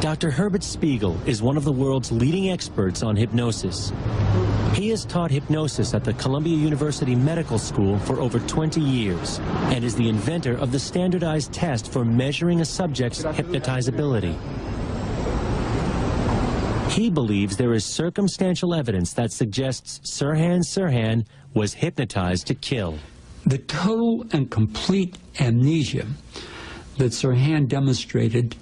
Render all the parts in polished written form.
Dr. Herbert Spiegel is one of the world's leading experts on hypnosis. He has taught hypnosis at the Columbia University Medical School for over 20 years and is the inventor of the standardized test for measuring a subject's hypnotizability. He believes there is circumstantial evidence that suggests Sirhan Sirhan was hypnotized to kill. The total and complete amnesia that Sirhan demonstrated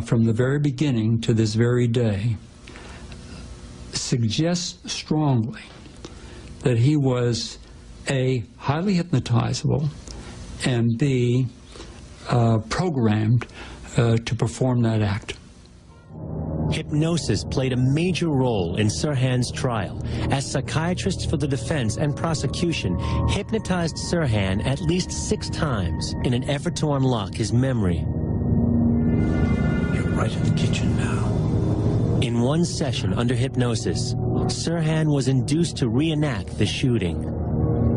from the very beginning to this very day suggests strongly that he was A, highly hypnotizable, and B, programmed to perform that act. Hypnosis played a major role in Sirhan's trial, as psychiatrists for the defense and prosecution hypnotized Sirhan at least 6 times in an effort to unlock his memory. You're right in the kitchen now. In one session under hypnosis, Sirhan was induced to reenact the shooting.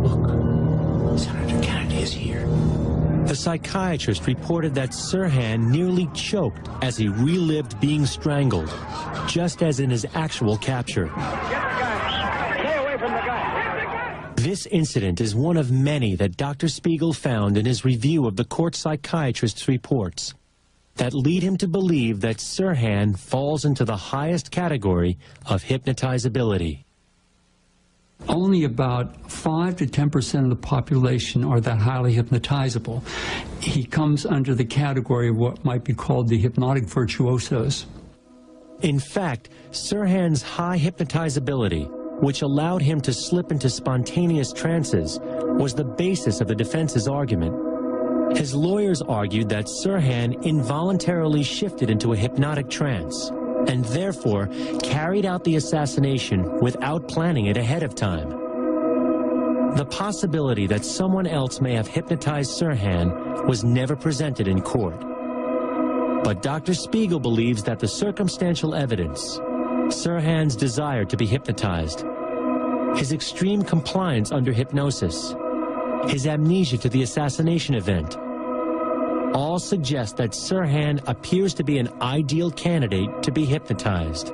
Look, Senator Kennedy is here. The psychiatrist reported that Sirhan nearly choked as he relived being strangled, just as in his actual capture. Get the gun! Stay away from the gun! This incident is one of many that Dr. Spiegel found in his review of the court psychiatrist's reports that lead him to believe that Sirhan falls into the highest category of hypnotizability. Only about 5 to 10% of the population are that highly hypnotizable. He comes under the category of what might be called the hypnotic virtuosos. In fact, Sirhan's high hypnotizability, which allowed him to slip into spontaneous trances, was the basis of the defense's argument. His lawyers argued that Sirhan involuntarily shifted into a hypnotic trance and therefore carried out the assassination without planning it ahead of time. The possibility that someone else may have hypnotized Sirhan was never presented in court. But Dr. Spiegel believes that the circumstantial evidence, Sirhan's desire to be hypnotized, his extreme compliance under hypnosis, his amnesia to the assassination event, all suggest that Sirhan appears to be an ideal candidate to be hypnotized.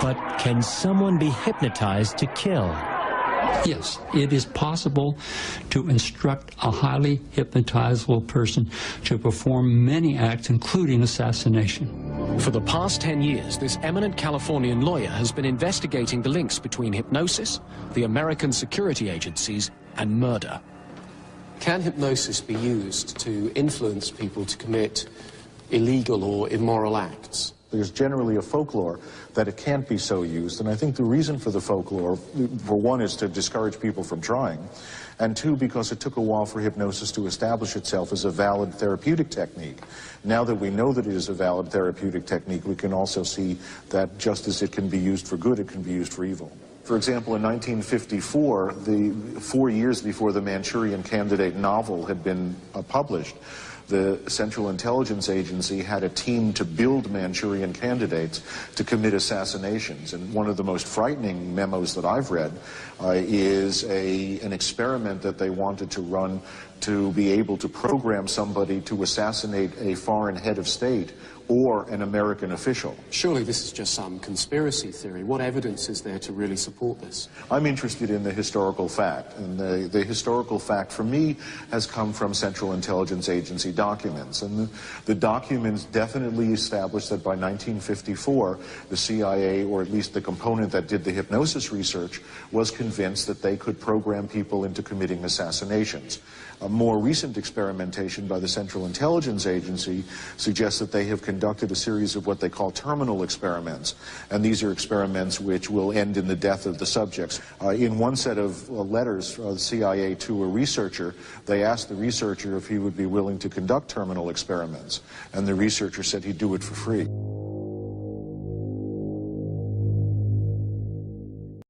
But can someone be hypnotized to kill? Yes, it is possible to instruct a highly hypnotizable person to perform many acts, including assassination. For the past 10 years, this eminent Californian lawyer has been investigating the links between hypnosis, the American security agencies, and murder. Can hypnosis be used to influence people to commit illegal or immoral acts? There's generally a folklore that it can't be so used, and I think the reason for the folklore, for one, is to discourage people from trying, and two, because it took a while for hypnosis to establish itself as a valid therapeutic technique. Now that we know that it is a valid therapeutic technique, we can also see that just as it can be used for good, it can be used for evil. For example, in 1954, 4 years before the Manchurian Candidate novel had been published, the Central Intelligence Agency had a team to build Manchurian candidates to commit assassinations. And one of the most frightening memos that I've read is an experiment that they wanted to run to be able to program somebody to assassinate a foreign head of state or an American official. Surely this is just some conspiracy theory. What evidence is there to really support this? I'm interested in the historical fact, and the historical fact for me has come from Central Intelligence Agency documents. And the documents definitely established that by 1954, the CIA, or at least the component that did the hypnosis research, was convinced that they could program people into committing assassinations. A more recent experimentation by the Central Intelligence Agency suggests that they have conducted a series of what they call terminal experiments, and these are experiments which will end in the death of the subjects. In one set of letters from the CIA to a researcher, they asked the researcher if he would be willing to conduct terminal experiments, and the researcher said he'd do it for free.